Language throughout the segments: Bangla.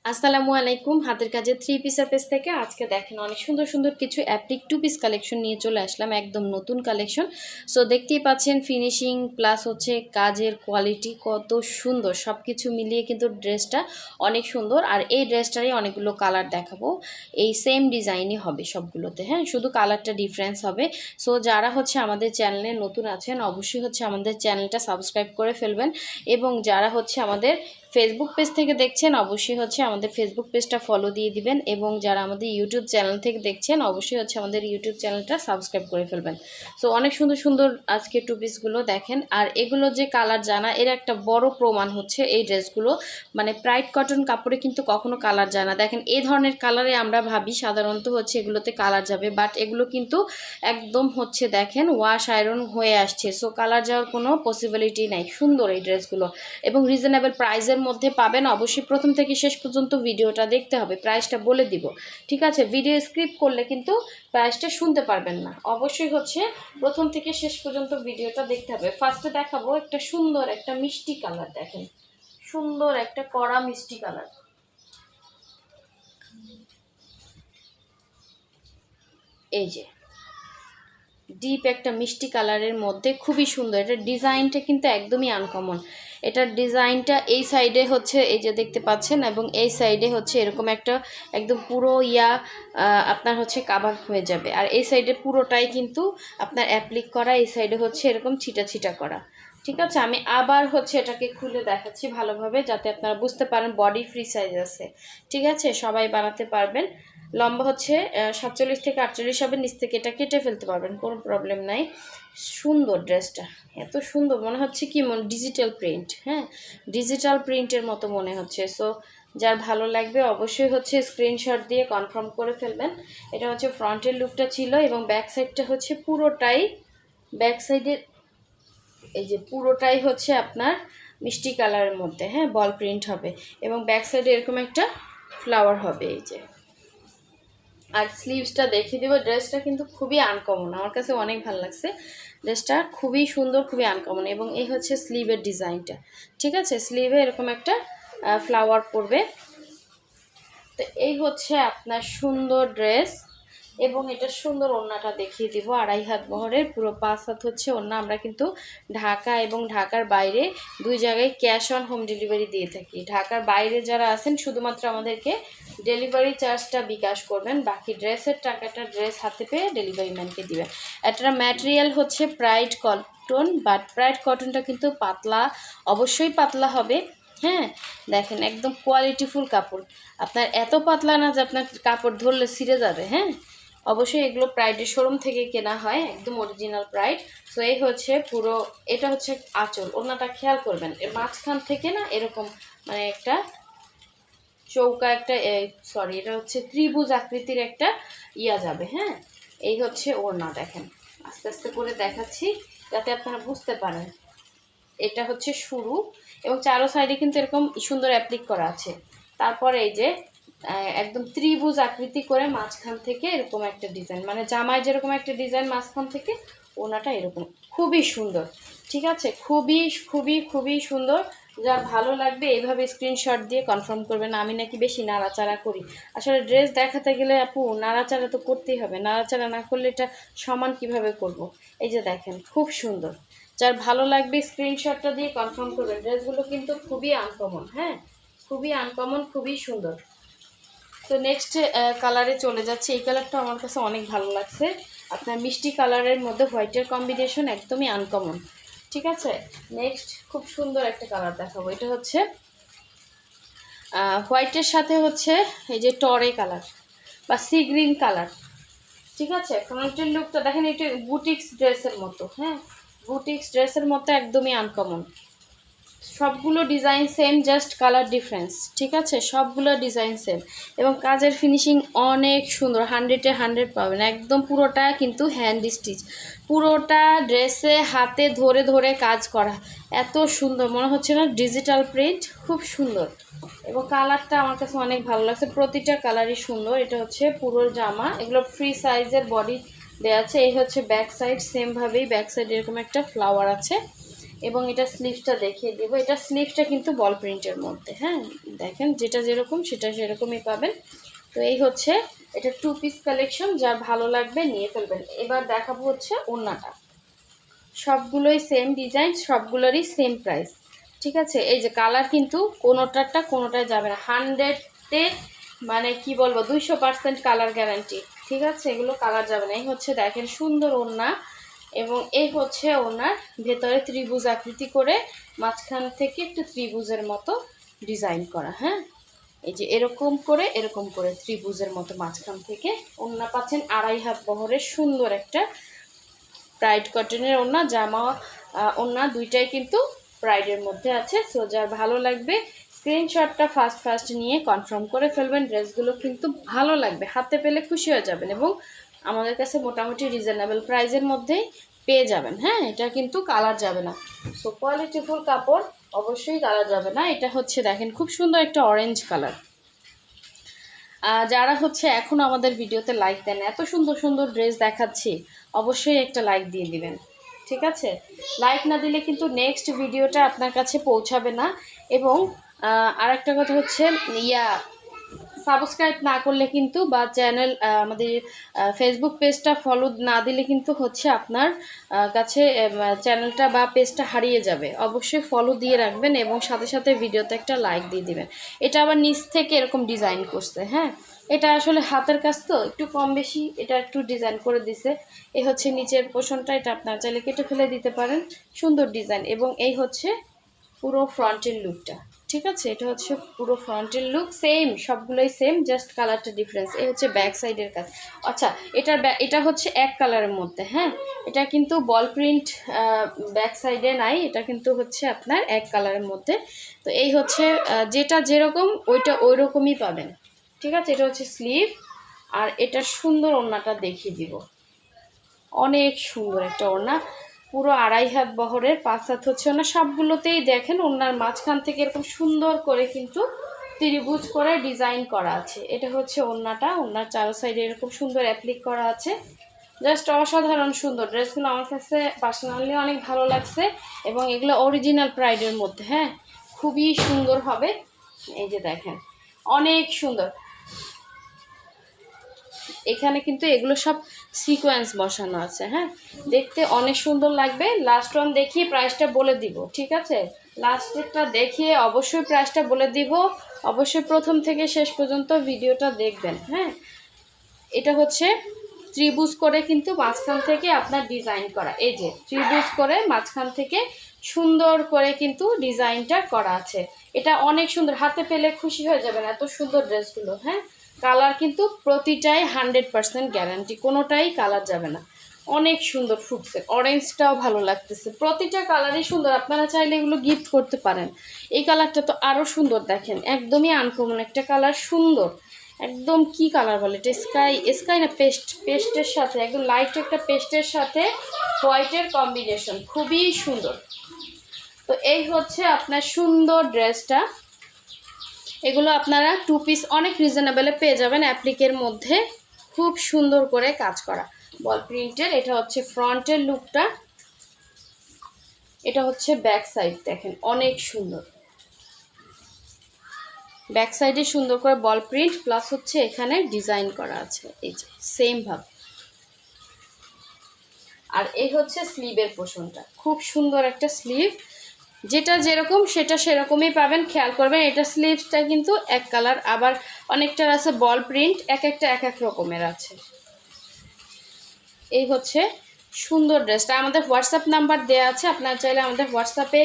আসসালামু আলাইকুম। হাতের কাজে থ্রি পিসের পেজ থেকে আজকে দেখেন অনেক সুন্দর সুন্দর কিছু অ্যাপ্লিক টু পিস কালেকশন নিয়ে চলে আসলাম, একদম নতুন কালেকশন। সো দেখতেই পাচ্ছেন ফিনিশিং প্লাস হচ্ছে কাজের কোয়ালিটি কত সুন্দর, সব কিছু মিলিয়ে কিন্তু ড্রেসটা অনেক সুন্দর। আর এই ড্রেসটারই অনেকগুলো কালার দেখাবো, এই সেম ডিজাইনই হবে সবগুলোতে, হ্যাঁ, শুধু কালারটা ডিফারেন্স হবে। সো যারা হচ্ছে আমাদের চ্যানেলে নতুন আছেন অবশ্যই হচ্ছে আমাদের চ্যানেলটা সাবস্ক্রাইব করে ফেলবেন, এবং যারা হচ্ছে আমাদের ফেসবুক পেজ থেকে দেখছেন অবশ্যই হচ্ছে আমাদের ফেসবুক পেজটা ফলো দিয়ে দিবেন, এবং যারা আমাদের ইউটিউব চ্যানেল থেকে দেখছেন অবশ্যই হচ্ছে আমাদের ইউটিউব চ্যানেলটা সাবস্ক্রাইব করে ফেলবেন। সো অনেক সুন্দর সুন্দর আজকে টু পিসগুলো দেখেন। আর এগুলো যে কালার জানা এর একটা বড় প্রমাণ হচ্ছে এই ড্রেসগুলো, মানে প্রাইড কটন কাপড়ে কিন্তু কখনো কালার যায় না। দেখেন এই ধরনের কালারে আমরা ভাবি সাধারণত হচ্ছে এগুলোতে কালার যাবে, বাট এগুলো কিন্তু একদম হচ্ছে দেখেন ওয়াশ আয়রন হয়ে আসছে। সো কালার যাওয়ার কোনো পসিবিলিটি নাই। সুন্দর এই ড্রেসগুলো এবং রিজনেবল প্রাইসের মধ্যে পাবেন। অবশ্যই প্রথম থেকে শেষ পর্যন্ত ভিডিওটা দেখতে হবে, প্রাইসটা বলে দিব, ঠিক আছে? ভিডিও স্কিপ করলে কিন্তু প্রাইসটা শুনতে পারবেন না। অবশ্যই হচ্ছে প্রথম থেকে শেষ পর্যন্ত ভিডিওটা দেখতে হবে। ফার্স্টে দেখাবো একটা সুন্দর একটা মিষ্টি কালার, দেখেন সুন্দর একটা কড়া মিষ্টি কালার। এই যে ডিপ একটা মিষ্টি কালারের মধ্যে খুবই সুন্দর, এটার ডিজাইনটা কিন্তু একদমই আনকমন। এটার ডিজাইনটা এই সাইডে হচ্ছে এই যে দেখতে পাচ্ছেন, এবং এই সাইডে হচ্ছে এরকম একটা একদম পুরো আপনার হচ্ছে কাভার হয়ে যাবে। আর এই সাইডে পুরোটাই কিন্তু আপনার অ্যাপ্লিক করা, এই সাইডে হচ্ছে এরকম ছিটা ছিটা করা, ঠিক আছে? আমি আবার হচ্ছে এটাকে খুলে দেখাচ্ছি ভালোভাবে যাতে আপনারা বুঝতে পারেন। বডি ফ্রি সাইজ আছে, ঠিক আছে, সবাই বানাতে পারবেন। লম্বা হচ্ছে 47 থেকে 48 হবে, নিচ থেকে এটা কেটে ফেলতে পারবেন, কোনো প্রবলেম নাই। সুন্দর ড্রেসটা, এত সুন্দর মনে হচ্ছে কি ডিজিটাল প্রিন্ট, হ্যাঁ, ডিজিটাল প্রিন্টের মতো মনে হচ্ছে। সো যার ভালো লাগবে অবশ্যই হচ্ছে স্ক্রিনশট দিয়ে কনফার্ম করে ফেলবেন। এটা হচ্ছে ফ্রন্টের লুকটা ছিল, এবং ব্যাক সাইডটা হচ্ছে পুরোটাই, ব্যাক সাইডের এই যে পুরোটাই হচ্ছে আপনার মিষ্টি কালারের মধ্যে, হ্যাঁ, বল প্রিন্ট হবে, এবং ব্যাক সাইডে এরকম একটা ফ্লাওয়ার হবে। এই যে আর স্লিভসটা দেখিয়ে দেবো। ড্রেসটা কিন্তু খুবই আনকমন, আমার কাছে অনেক ভালো লাগছে ড্রেসটা, খুবই সুন্দর, খুবই আনকমন। এবং এই হচ্ছে স্লিভের ডিজাইনটা, ঠিক আছে, স্লিভে এরকম একটা ফ্লাওয়ার পড়বে। তো এই হচ্ছে আপনার সুন্দর ড্রেস, এবং এটা সুন্দর ওড়নাটা দেখিয়ে দিব। 2.5 হাত বহরের, পুরো 5 হাত হচ্ছে ওড়না। আমরা কিন্তু ঢাকা এবং ঢাকার বাইরে দুই জায়গায় ক্যাশ অন হোম ডেলিভারি দিয়ে থাকি। ঢাকার বাইরে যারা আছেন শুধুমাত্র আমাদেরকে ডেলিভারি চার্জটা বিকাশ করবেন, বাকি ড্রেসের টাকাটা ড্রেস হাতে পেয়ে ডেলিভারি ম্যানকে দিবেন। একটা ম্যাটেরিয়াল হচ্ছে প্রাইড কটন, বাট প্রাইড কটনটা কিন্তু পাতলা, অবশ্যই পাতলা হবে, হ্যাঁ। দেখেন একদম কোয়ালিটিফুল কাপড়, আপনার এত পাতলা না যে আপনার কাপড় ধরলে ছিঁড়ে যাবে, হ্যাঁ। অবশ্যই এগুলো প্রাইডের শোরুম থেকে কেনা হয়, একদম অরিজিনাল প্রাইড। সো এই হচ্ছে পুরো, এটা হচ্ছে আঁচল। ওনাটা খেয়াল করবেন, এর মাঝখান থেকে না এরকম মানে একটা চৌকা একটা, সরি এটা হচ্ছে ত্রিভুজ আকৃতির একটা যাবে, হ্যাঁ। এই হচ্ছে ওড়না, দেখেন আস্তে আস্তে করে দেখাচ্ছি যাতে আপনারা বুঝতে পারেন। এটা হচ্ছে শুরু, এবং চারো সাইডে কিন্তু এরকম সুন্দর অ্যাপ্লিক করা আছে। তারপরে এই যে একদম ত্রিভুজ আকৃতি করে মাঝখান থেকে এরকম একটা ডিজাইন, মানে জামায় যেরকম একটা ডিজাইন মাঝখান থেকে, ওনাটা এরকম, খুবই সুন্দর, ঠিক আছে, খুবই খুবই খুবই সুন্দর। যার ভালো লাগবে এইভাবে স্ক্রিনশট দিয়ে কনফার্ম করবেন। আমি নাকি বেশি নাড়াচাড়া করি, আসলে ড্রেস দেখাতে গেলে আপু নাড়াচাড়া তো করতেই হবে, নাড়াচাড়া না করলে এটা সমান কিভাবে করব। এই যে দেখেন খুব সুন্দর, যার ভালো লাগবে স্ক্রিনশটটা দিয়ে কনফার্ম করবেন। ড্রেসগুলো কিন্তু খুবই আনকমন, হ্যাঁ, খুবই আনকমন, খুবই সুন্দর। তো নেক্সট কালারে চলে যাচ্ছে। এই কালারটা আমার কাছে অনেক ভালো লাগছে, আপনার মিষ্টি কালারের মধ্যে হোয়াইটের কম্বিনেশন, একদমই আনকমন, ঠিক আছে। নেক্সট খুব সুন্দর একটা কালার দেখাবো, এটা হচ্ছে হোয়াইটের সাথে হচ্ছে এই যে টরে কালার বা সি গ্রিন কালার, ঠিক আছে। ফ্রন্টের লুকটা দেখেন, এটা বুটিক্স ড্রেসের মতো, হ্যাঁ, বুটিক্স ড্রেসের মতো, একদমই আনকমন। সবগুলো design same, just colour difference, ঠিক আছে, সবগুলো ডিজাইন সেম, এবং কাজের ফিনিশিং অনেক সুন্দর, 100-এ 100 পাবেন। একদম পুরোটা কিন্তু হ্যান্ড স্টিচ, পুরোটা ড্রেসে হাতে ধরে ধরে কাজ করা, এত সুন্দর মনে হচ্ছে না, ডিজিটাল প্রিন্ট, খুব সুন্দর। এবং কালারটা আমার কাছে অনেক ভালো লাগছে, প্রতিটা কালারই সুন্দর। এটা হচ্ছে পুরো জামা, এগুলো ফ্রি সাইজের বডি দেওয়া আছে। এই হচ্ছে ব্যাক সাইড, সেমভাবেই ব্যাক সাইড এরকম একটা ফ্লাওয়ার আছে। এবং এটা স্লিভসটা দেখিয়ে দেবো। এটা স্লিভসটা কিন্তু বল প্রিন্টের মধ্যে, হ্যাঁ দেখেন যেটা যেরকম সেটা সেরকমই পাবেন। তো এই হচ্ছে এটা 2 পিস কালেকশন, যার ভালো লাগবে নিয়ে ফেলবেন। এবার দেখাবো হচ্ছে ওড়নাটা, সবগুলোই সেম ডিজাইন, সবগুলোরই সেম প্রাইস, ঠিক আছে। এই যে কালার কিন্তু কোনোটারটা কোনোটায় যাবে না, 100-এ মানে কি বলবো 200% কালার গ্যারান্টি, ঠিক আছে। এগুলো কালার যাবে না। এই হচ্ছে দেখেন সুন্দর ওড়না, এবং এই হচ্ছে ওনার ভেতরে ত্রিভুজ আকৃতি করে মাঝখান থেকে একটু ত্রিভুজের মতো ডিজাইন করা, হ্যাঁ এই যে এরকম করে ত্রিভুজের মতো মাঝখান থেকে ওড়না পাচ্ছেন। 2.5 হাত বহরের সুন্দর একটা প্রাইড কটনের ওড়না, জামা ওড়না দুইটাই কিন্তু প্রাইডের মধ্যে আছে। সো যার ভালো লাগবে স্ক্রিনশটটা ফার্স্ট নিয়ে কনফার্ম করে ফেলবেন। ড্রেসগুলো কিন্তু ভালো লাগবে, হাতে পেলে খুশি হয়ে যাবেন, এবং আমাদের কাছে মোটামুটি রিজনেবল প্রাইসের মধ্যেই পেয়ে যাবেন, হ্যাঁ এটা কিন্তু কালার যাবে না। সো কোয়ালিটিফুল কাপড়, অবশ্যই কালার যাবে না। এটা হচ্ছে দেখেন খুব সুন্দর একটা অরেঞ্জ কালার। যারা হচ্ছে এখনও আমাদের ভিডিওতে লাইক দেন, এত সুন্দর সুন্দর ড্রেস দেখাচ্ছি, অবশ্যই একটা লাইক দিয়ে দিবেন, ঠিক আছে। লাইক না দিলে কিন্তু নেক্সট ভিডিওটা আপনার কাছে পৌঁছাবে না। এবং আরেকটা কথা হচ্ছে সাবস্ক্রাইব না করলে কিন্তু বা চ্যানেল আমাদের ফেসবুক পেজটা ফলো না দিলে কিন্তু হচ্ছে আপনার কাছে চ্যানেলটা বা পেজটা হারিয়ে যাবে। অবশ্যই ফলো দিয়ে রাখবেন এবং সাথে সাথে ভিডিওতে একটা লাইক দিয়ে দিবেন। এটা আবার নিচ থেকে এরকম ডিজাইন করছে, হ্যাঁ এটা আসলে হাতের কাজ তো একটু কম বেশি এটা একটু ডিজাইন করে দিছে। এই হচ্ছে নিচের পোর্শনটা, এটা আপনার চাইলে কেটে ফেলে দিতে পারেন, সুন্দর ডিজাইন। এবং এই হচ্ছে পুরো ফ্রন্টের লুকটা, ঠিক আছে। এটা হচ্ছে পুরো ফ্রন্টের লুক, সেম সবগুলোই সেম, জাস্ট কালারটা ডিফারেন্স। এই হচ্ছে ব্যাক সাইডের কাজ। আচ্ছা এটা হচ্ছে এক কালারের মধ্যে, হ্যাঁ এটা কিন্তু বল প্রিন্ট ব্যাক সাইডে নাই, এটা কিন্তু হচ্ছে আপনার এক কালারের মধ্যে। তো এই হচ্ছে যেটা যেরকম ওইটা ওই রকমই পাবেন, ঠিক আছে। এটা হচ্ছে স্লিভ, আর এটা সুন্দর ওড়নাটা দেখিয়ে দিব, অনেক সুন্দর একটা ওড়না, পুরো 2.5 হাত বহরের, 5 হাত হচ্ছে ওড়না। সবগুলোতেই দেখেন ওড়নার মাঝখান থেকে এরকম সুন্দর করে কিন্তু ত্রিভুজ করে ডিজাইন করা আছে। এটা হচ্ছে ওড়নাটা, ওড়নার চারো সাইডে এরকম সুন্দর অ্যাপ্লিক করা আছে, জাস্ট অসাধারণ সুন্দর। ড্রেসগুলো আমার কাছে পার্সোনালি অনেক ভালো লাগছে, এবং এগুলো অরিজিনাল প্রাইডের মধ্যে, হ্যাঁ খুবই সুন্দর হবে। এই যে দেখেন অনেক সুন্দর, এখানে কিন্তু এগুলো সব সিকোয়েন্স বসানো আছে, হ্যাঁ দেখতে অনেক সুন্দর লাগবে। লাস্ট ওয়ান দেখিয়ে প্রাইসটা বলে দিব, ঠিক আছে। লাস্টেরটা দেখিয়ে অবশ্যই প্রাইসটা বলে দিব, অবশ্যই প্রথম থেকে শেষ পর্যন্ত ভিডিওটা দেখবেন, হ্যাঁ। এটা হচ্ছে ত্রিভুজ করে কিন্তু মাঝখান থেকে আপনার ডিজাইন করা, এই যে ত্রিভুজ করে মাঝখান থেকে সুন্দর করে কিন্তু ডিজাইনটা করা আছে। এটা অনেক সুন্দর, হাতে পেলে খুশি হয়ে যাবেন এত সুন্দর ড্রেসগুলো, হ্যাঁ। কালার কিন্তু প্রতিটাই 100% গ্যারান্টি, কোনোটাই কালার যাবে না। অনেক সুন্দর ফুটছে, অরেঞ্জটাও ভালো লাগতেছে, প্রতিটা কালারই সুন্দর। আপনারা চাইলে এগুলো গিফট করতে পারেন। এই কালারটা তো আরও সুন্দর, দেখেন একদমই আনকমন একটা কালার, সুন্দর একদম। কি কালার বলে এটা, স্কাই না পেস্টের সাথে, একদম লাইট একটা পেস্টের সাথে হোয়াইটের কম্বিনেশন, খুবই সুন্দর। তো এই হচ্ছে আপনার সুন্দর ড্রেসটা। এগুলো আপনারা 2 পিস অনেক রিজনেবলে পেয়ে যাবেন, অ্যাপ্লিকের মধ্যে খুব সুন্দর করে কাজ করা বল প্রিন্টের। এটা হচ্ছে ফ্রন্টের লুকটা, এটা হচ্ছে ব্যাক সাইড, দেখেন অনেক সুন্দর। ব্যাক সাইডে সুন্দর করে বল প্রিন্ট প্লাস হচ্ছে এখানে ডিজাইন করা আছে, এই যে সেম ভাবে। আর এই হচ্ছে স্লিভের পোর্শনটা, খুব সুন্দর একটা স্লিভ, যেটা যেরকম সেটা সেরকমই পাবেন। খেয়াল করবেন এটা স্লিভসটা কিন্তু এক কালার, আবার অনেকটার আছে বল প্রিন্ট, এক একটা এক এক রকমের আছে। এই হচ্ছে সুন্দর ড্রেসটা। আমাদের হোয়াটসঅ্যাপ নাম্বার দেওয়া আছে, আপনারা চাইলে আমাদের হোয়াটসঅ্যাপে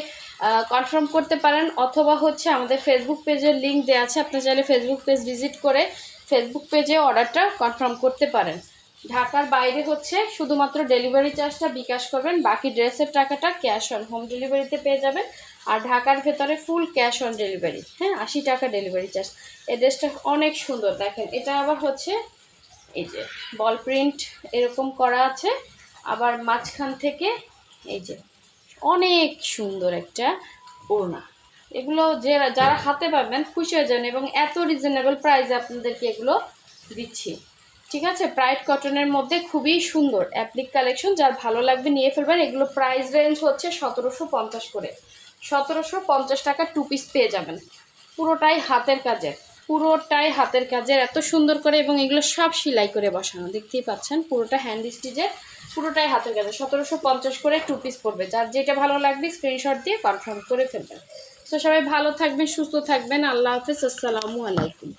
কনফার্ম করতে পারেন, অথবা হচ্ছে আমাদের ফেসবুক পেজের লিঙ্ক দেওয়া আছে, আপনারা চাইলে ফেসবুক পেজ ভিজিট করে ফেসবুক পেজে অর্ডারটা কনফার্ম করতে পারেন। ঢাকার বাইরে হচ্ছে শুধুমাত্র ডেলিভারি চার্জটা বিকাশ করবেন, বাকি ড্রেসের টাকাটা ক্যাশ অন হোম ডেলিভারিতে পেয়ে যাবেন। আর ঢাকার ভেতরে ফুল ক্যাশ অন ডেলিভারি, হ্যাঁ 80 টাকা ডেলিভারি চার্জ। এই ড্রেসটা অনেক সুন্দর, দেখেন এটা আবার হচ্ছে এই যে বল প্রিন্ট এরকম করা আছে, আবার মাঝখান থেকে এই যে অনেক সুন্দর একটা ওড়না। এগুলো যারা হাতে পাবেন খুশি হয়ে যান, এবং এত রিজনেবল প্রাইসে আপনাদেরকে এগুলো দিচ্ছি। ঠিক আছে, প্রাইড কটনের মধ্যে খুবই সুন্দর অ্যাপ্লিক কালেকশন, যার ভালো লাগবে নিয়ে ফেলবেন। এগুলো প্রাইস রেঞ্জ হচ্ছে 1750 করে, 1750 টাকা 2 পিস পেয়ে যাবেন। পুরোটাই হাতের কাজের, পুরোটাই হাতের কাজের, এত সুন্দর করে, এবং এগুলো সব সেলাই করে বসানো, দেখতেই পাচ্ছেন পুরোটা হ্যান্ড স্টিচের, পুরোটাই হাতের কাজের। 1750 করে 2 পিস পড়বে, যার যেটা ভালো লাগবে স্ক্রিনশট দিয়ে কনফার্ম করে ফেলবেন। তো সবাই ভালো থাকবেন, সুস্থ থাকবেন, আল্লাহ হাফেজ, আসসালামু আলাইকুম।